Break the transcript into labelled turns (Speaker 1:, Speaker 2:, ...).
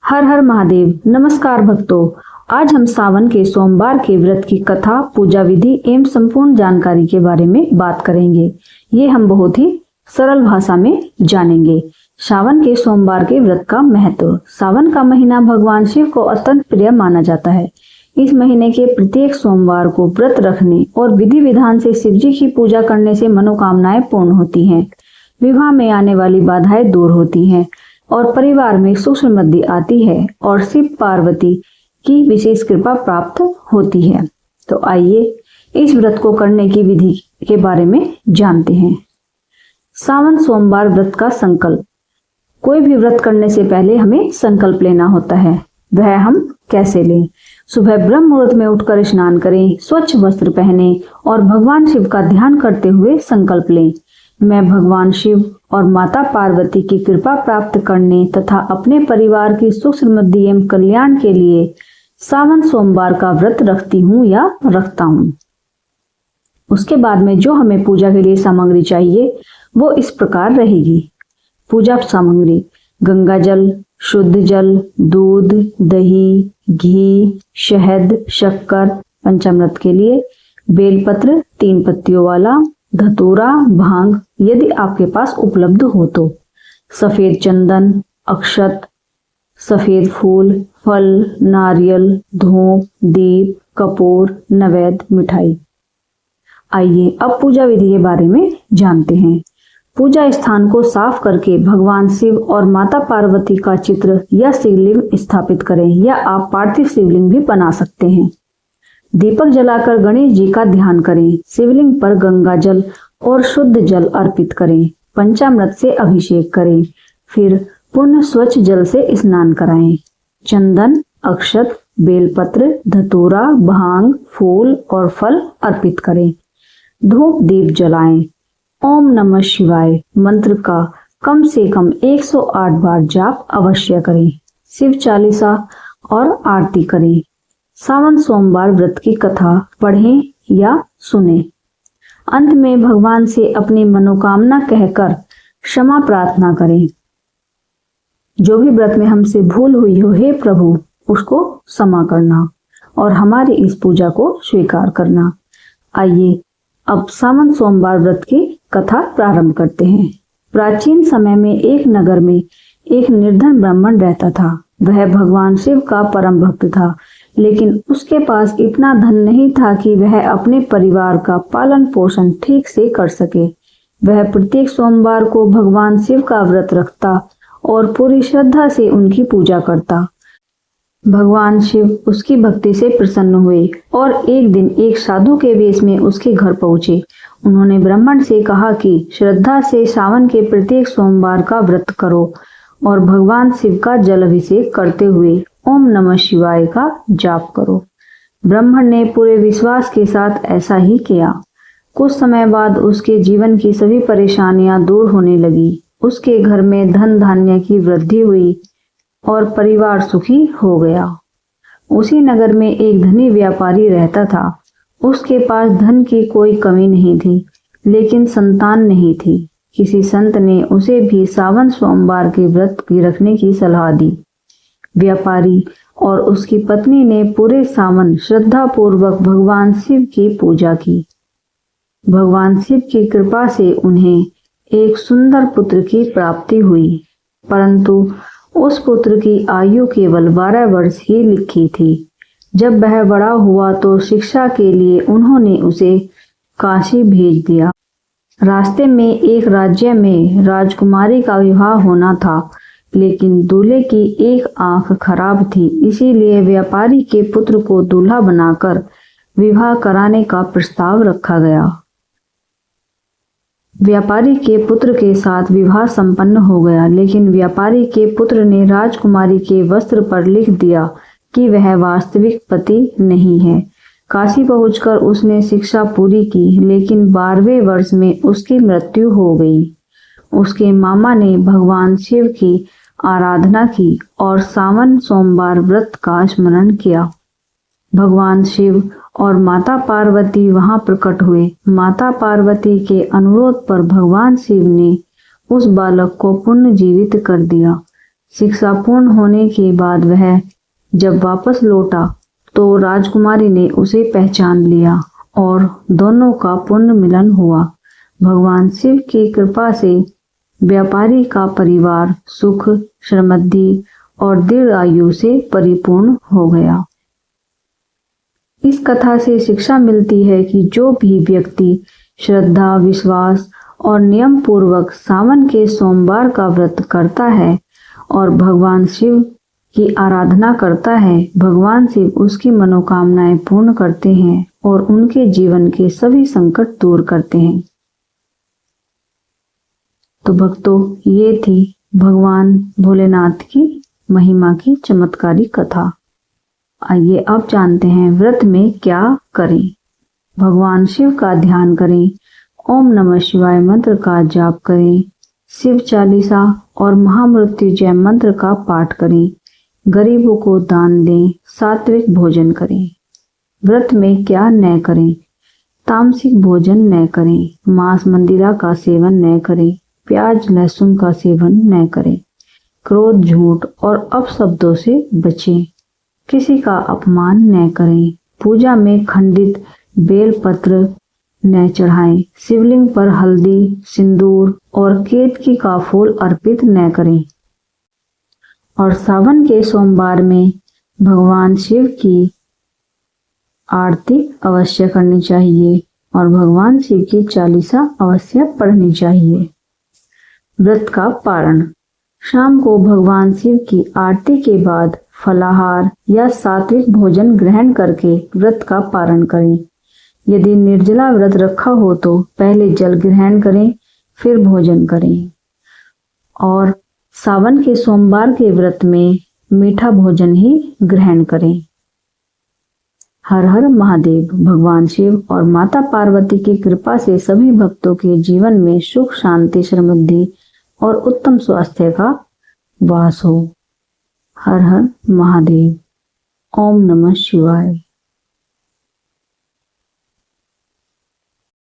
Speaker 1: हर हर महादेव। नमस्कार भक्तों, आज हम सावन के सोमवार के व्रत की कथा, पूजा विधि एवं संपूर्ण जानकारी के बारे में बात करेंगे। ये हम बहुत ही सरल भाषा में जानेंगे। सावन के सोमवार के व्रत का महत्व। सावन का महीना भगवान शिव को अत्यंत प्रिय माना जाता है। इस महीने के प्रत्येक सोमवार को व्रत रखने और विधि विधान से शिव जी की पूजा करने से मनोकामनाएं पूर्ण होती हैं, विवाह में आने वाली बाधाएं दूर होती हैं और परिवार में सुख समृद्धि आती है और शिव पार्वती की विशेष कृपा प्राप्त होती है। तो आइए इस व्रत को करने की विधि के बारे में जानते हैं। सावन सोमवार व्रत का संकल्प। कोई भी व्रत करने से पहले हमें संकल्प लेना होता है। वह हम कैसे लें? सुबह ब्रह्म मुहूर्त में उठकर स्नान करें, स्वच्छ वस्त्र पहने और भगवान शिव का ध्यान करते हुए संकल्प लें। मैं भगवान शिव और माता पार्वती की कृपा प्राप्त करने तथा अपने परिवार की सुख समृद्धि एवं कल्याण के लिए सावन सोमवार का व्रत रखती हूँ या रखता हूँ। उसके बाद में जो हमें पूजा के लिए सामग्री चाहिए वो इस प्रकार रहेगी। पूजा सामग्री: गंगा जल, शुद्ध जल, दूध, दही, घी, शहद, शक्कर पंचामृत के लिए, बेलपत्र 3 पत्तियों वाला, धतूरा, भांग यदि आपके पास उपलब्ध हो तो, सफेद चंदन, अक्षत, सफेद फूल, फल, नारियल, धूप, दीप, कपूर, नैवेद्य, मिठाई। आइए अब पूजा विधि के बारे में जानते हैं। पूजा स्थान को साफ करके भगवान शिव और माता पार्वती का चित्र या शिवलिंग स्थापित करें या आप पार्थिव शिवलिंग भी बना सकते हैं। दीपक जलाकर गणेश जी का ध्यान करें। शिवलिंग पर गंगा जल और शुद्ध जल अर्पित करें। पंचामृत से अभिषेक करें। फिर पुनः स्वच्छ जल से स्नान कराएं। चंदन, अक्षत, बेलपत्र, धतूरा, भांग, फूल और फल अर्पित करें। धूप दीप जलाएं। ओम नमः शिवाय मंत्र का कम से कम 108 बार जाप अवश्य करें। शिव चालीसा और आरती करें। सावन सोमवार व्रत की कथा पढ़ें या सुने। अंत में भगवान से अपनी मनोकामना कहकर क्षमा प्रार्थना करें। जो भी व्रत में हमसे भूल हुई हो, हे प्रभु उसको क्षमा करना और हमारी इस पूजा को स्वीकार करना। आइए अब सावन सोमवार व्रत की कथा प्रारंभ करते हैं। प्राचीन समय में एक नगर में एक निर्धन ब्राह्मण रहता था। वह भगवान शिव का परम भक्त था, लेकिन उसके पास इतना धन नहीं था कि वह अपने परिवार का पालन पोषण ठीक से कर सके। वह प्रत्येक सोमवार को भगवान शिव का व्रत रखता और पूरी श्रद्धा से उनकी पूजा करता। भगवान शिव उसकी भक्ति से प्रसन्न हुए और एक दिन एक साधु के वेश में उसके घर पहुंचे। उन्होंने ब्राह्मण से कहा कि श्रद्धा से सावन के प्रत्येक सोमवार का व्रत करो और भगवान शिव का जल अभिषेक करते हुए ओम नमः शिवाय का जाप करो। ब्राह्मण ने पूरे विश्वास के साथ ऐसा ही किया। कुछ समय बाद उसके जीवन की सभी परेशानियां दूर होने लगी। उसके घर में धन धान्य की वृद्धि हुई और परिवार सुखी हो गया। उसी नगर में एक धनी व्यापारी रहता था। उसके पास धन की कोई कमी नहीं थी, लेकिन संतान नहीं थी। किसी संत ने उसे भी सावन सोमवार के व्रत की रखने की सलाह दी। व्यापारी और उसकी पत्नी ने पूरे सावन श्रद्धा पूर्वक भगवान शिव की पूजा की। भगवान शिव की कृपा से उन्हें एक सुंदर पुत्र की प्राप्ति हुई, परंतु उस पुत्र की आयु केवल 12 वर्ष ही लिखी थी। जब वह बड़ा हुआ तो शिक्षा के लिए उन्होंने उसे काशी भेज दिया। रास्ते में एक राज्य में राजकुमारी का विवाह होना था, लेकिन दूल्हे की एक आंख खराब थी, इसीलिए व्यापारी के पुत्र को दूल्हा बनाकर विवाह कराने का प्रस्ताव रखा गया। व्यापारी के पुत्र के साथ विवाह संपन्न हो गया, लेकिन व्यापारी के पुत्र ने राजकुमारी के वस्त्र पर लिख दिया कि वह वास्तविक पति नहीं है। काशी पहुंचकर उसने शिक्षा पूरी की, लेकिन 12वें वर्ष में उसकी मृत्यु हो गई। उसके मामा ने भगवान शिव की आराधना की और सावन सोमवार व्रत का स्मरण किया। भगवान शिव और माता पार्वती वहां प्रकट हुए। माता पार्वती के अनुरोध पर भगवान शिव ने उस बालक को पुनर्जीवित कर दिया। शिक्षा पूर्ण होने के बाद वह जब वापस लौटा तो राजकुमारी ने उसे पहचान लिया और दोनों का पुण्य मिलन हुआ। भगवान शिव की कृपा से व्यापारी का परिवार सुख, समृद्धि और दीर्घ आयु से परिपूर्ण हो गया। इस कथा से शिक्षा मिलती है कि जो भी व्यक्ति श्रद्धा, विश्वास और नियम पूर्वक सावन के सोमवार का व्रत करता है और भगवान शिव की आराधना करता है, भगवान शिव उसकी मनोकामनाएं पूर्ण करते हैं और उनके जीवन के सभी संकट दूर करते हैं। तो भक्तों, ये थी भगवान भोलेनाथ की महिमा की चमत्कारी कथा। आइए अब जानते हैं व्रत में क्या करें। भगवान शिव का ध्यान करें, ओम नमः शिवाय मंत्र का जाप करें, शिव चालीसा और महामृत्युंजय मंत्र का पाठ करें, गरीबों को दान दें, सात्विक भोजन करें। व्रत में क्या न करें? तामसिक भोजन न करें, मांस मंदिरा का सेवन न करें, प्याज लहसुन का सेवन न करें, क्रोध, झूठ और अपशब्दों से बचें, किसी का अपमान न करें, पूजा में खंडित बेलपत्र न चढ़ाएं, शिवलिंग पर हल्दी, सिंदूर और केतकी का फूल अर्पित न करें और सावन के सोमवार में भगवान शिव की आरती अवश्य करनी चाहिए और भगवान शिव की चालीसा अवश्य पढ़नी चाहिए। व्रत का पारण। शाम को भगवान शिव की आरती के बाद फलाहार या सात्विक भोजन ग्रहण करके व्रत का पारण करें। यदि निर्जला व्रत रखा हो तो पहले जल ग्रहण करें, फिर भोजन करें। और सावन के सोमवार के व्रत में मीठा भोजन ही ग्रहण करें। हर हर महादेव। भगवान शिव और माता पार्वती की कृपा से सभी भक्तों के जीवन में सुख, शांति, समृद्धि और उत्तम स्वास्थ्य का वास हो। हर हर महादेव। ओम नमः शिवाय।